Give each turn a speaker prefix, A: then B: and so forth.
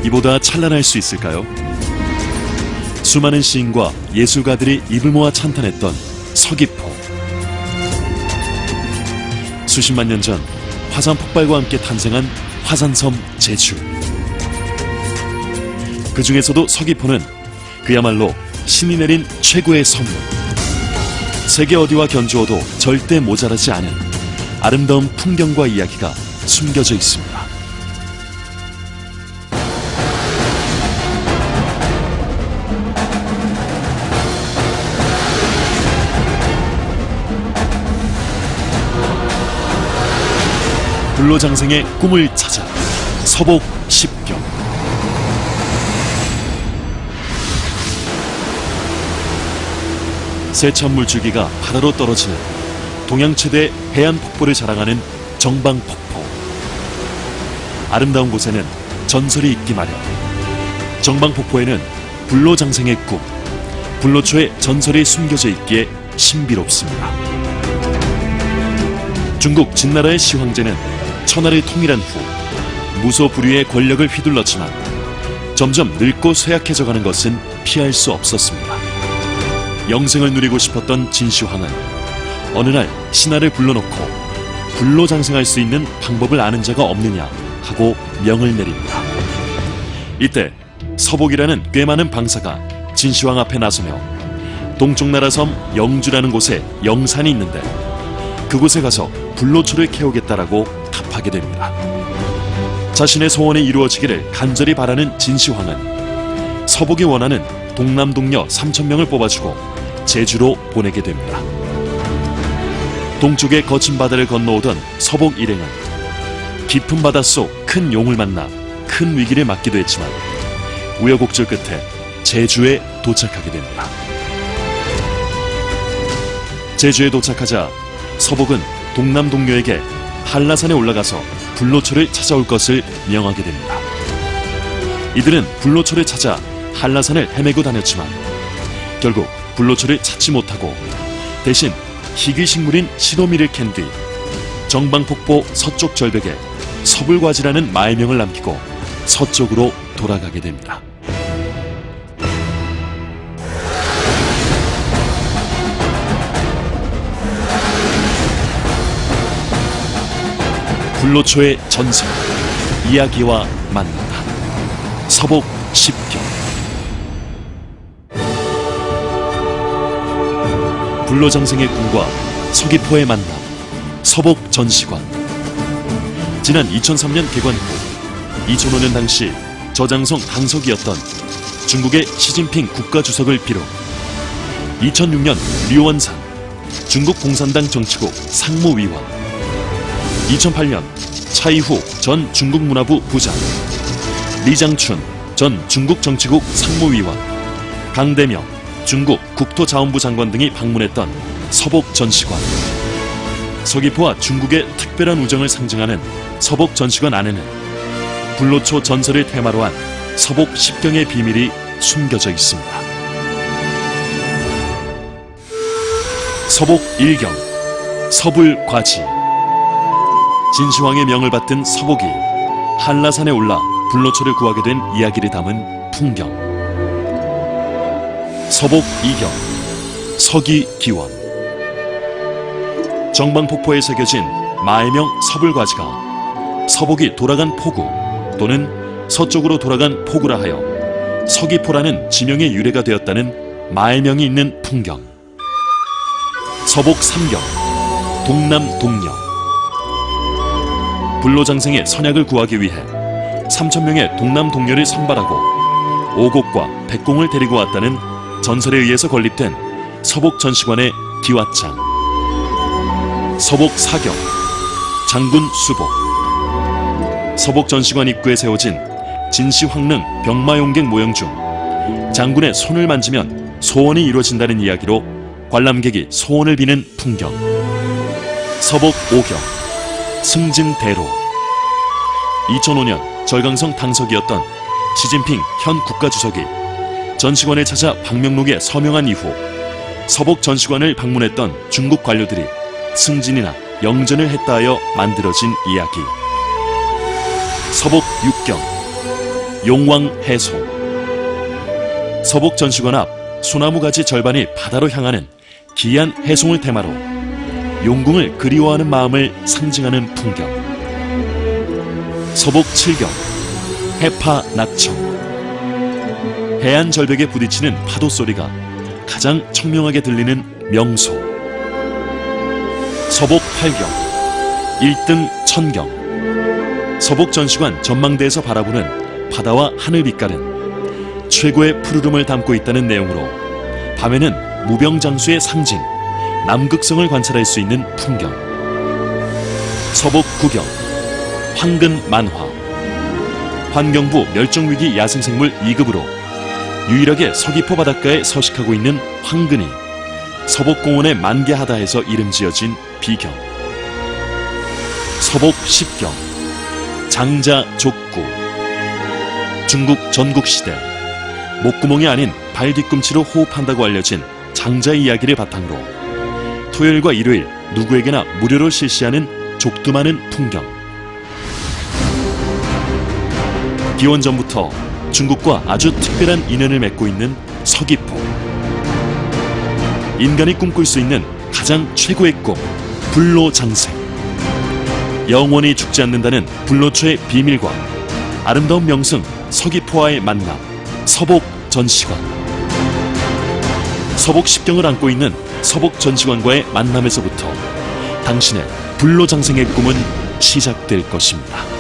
A: 이보다 찬란할 수 있을까요? 수많은 시인과 예술가들이 입을 모아 찬탄했던 서귀포. 수십만 년 전 화산 폭발과 함께 탄생한 화산섬 제주. 그 중에서도 서귀포는 그야말로 신이 내린 최고의 선물. 세계 어디와 견주어도 절대 모자라지 않은 아름다운 풍경과 이야기가 숨겨져 있습니다. 불로장생의 꿈을 찾아 서복 10경. 세찬 물줄기가 바다로 떨어지는 동양 최대 해안 폭포를 자랑하는 정방폭포. 아름다운 곳에는 전설이 있기 마련. 정방폭포에는 불로장생의 꿈, 불로초의 전설이 숨겨져 있기에 신비롭습니다. 중국 진나라의 시황제는 천하를 통일한 후 무소불위의 권력을 휘둘렀지만 점점 늙고 쇠약해져가는 것은 피할 수 없었습니다. 영생을 누리고 싶었던 진시황은 어느 날 신하를 불러놓고 불로장생할 수 있는 방법을 아는 자가 없느냐 하고 명을 내립니다. 이때 서복이라는 꽤 많은 방사가 진시황 앞에 나서며 동쪽 나라 섬 영주라는 곳에 영산이 있는데 그곳에 가서 불로초를 캐오겠다라고 답하게 됩니다. 자신의 소원이 이루어지기를 간절히 바라는 진시황은 서복이 원하는 동남동녀 3,000명을 뽑아주고 제주로 보내게 됩니다. 동쪽의 거친 바다를 건너오던 서복 일행은 깊은 바닷속 큰 용을 만나 큰 위기를 맞기도 했지만 우여곡절 끝에 제주에 도착하게 됩니다. 제주에 도착하자 서복은 동남동녀에게 한라산에 올라가서 불로초를 찾아올 것을 명하게 됩니다. 이들은 불로초를 찾아 한라산을 헤매고 다녔지만 결국 불로초를 찾지 못하고 대신 희귀식물인 시도미를 캔 뒤 정방폭포 서쪽 절벽에 서불과지라는 말명을 남기고 서쪽으로 돌아가게 됩니다. 불로초의 전설, 이야기와 만난다. 서복 10경. 불로장생의 꿈과 서귀포의 만남, 서복 전시관. 지난 2003년 개관 후 2005년 당시 저장성 당석이었던 중국의 시진핑 국가주석을 비롯 2006년 류원산 중국 공산당 정치국 상무위원, 2008년 차이후 전 중국 문화부 부장, 리장춘 전 중국 정치국 상무위원, 강대명 중국 국토자원부 장관 등이 방문했던 서복 전시관. 서귀포와 중국의 특별한 우정을 상징하는 서복 전시관 안에는 불로초 전설을 테마로 한 서복 10경의 비밀이 숨겨져 있습니다. 서복 1경, 서불과지. 진시황의 명을 받든 서복이 한라산에 올라 불로초를 구하게 된 이야기를 담은 풍경. 서복 2경, 서기기원. 정방폭포에 새겨진 마애명 서불과지가 서복이 돌아간 포구 또는 서쪽으로 돌아간 포구라 하여 서귀포라는 지명의 유래가 되었다는 마애명이 있는 풍경. 서복 3경, 동남동녀. 불로장생의 선약을 구하기 위해 3,000명의 동남동녀를 선발하고 오곡과 백공을 데리고 왔다는 전설에 의해서 건립된 서복 전시관의 기왓장. 서복 4경, 장군 수복. 서복 전시관 입구에 세워진 진시황릉 병마용객 모형 중 장군의 손을 만지면 소원이 이루어진다는 이야기로 관람객이 소원을 비는 풍경. 서복 5경, 승진대로. 2005년 절강성 당석이었던 시진핑 현 국가주석이 전시관을 찾아 방명록에 서명한 이후 서복 전시관을 방문했던 중국 관료들이 승진이나 영전을 했다 하여 만들어진 이야기. 서복 6경, 용왕 해소. 서복 전시관 앞 소나무 가지 절반이 바다로 향하는 기이한 해송을 테마로 용궁을 그리워하는 마음을 상징하는 풍경. 서복 칠경, 해파 낙청. 해안 절벽에 부딪히는 파도 소리가 가장 청명하게 들리는 명소. 서복 팔경, 일등 천경. 서복 전시관 전망대에서 바라보는 바다와 하늘 빛깔은 최고의 푸르름을 담고 있다는 내용으로 밤에는 무병장수의 상징 남극성을 관찰할 수 있는 풍경. 서복 구경, 황근 만화. 환경부 멸종위기 야생생물 2급으로 유일하게 서귀포 바닷가에 서식하고 있는 황근이 서복공원에 만개하다해서 이름 지어진 비경. 서복 십경, 장자 족구. 중국 전국시대 목구멍이 아닌 발 뒤꿈치로 호흡한다고 알려진 장자의 이야기를 바탕으로 토요일과 일요일 누구에게나 무료로 실시하는 족두마는 풍경. 기원 전부터 중국과 아주 특별한 인연을 맺고 있는 서귀포. 인간이 꿈꿀 수 있는 가장 최고의 꿈, 불로장생. 영원히 죽지 않는다는 불로초의 비밀과 아름다운 명승 서귀포와의 만남, 서복 전시관. 서복 십경을 안고 있는 서복 전시관과의 만남에서부터 당신의 불로장생의 꿈은 시작될 것입니다.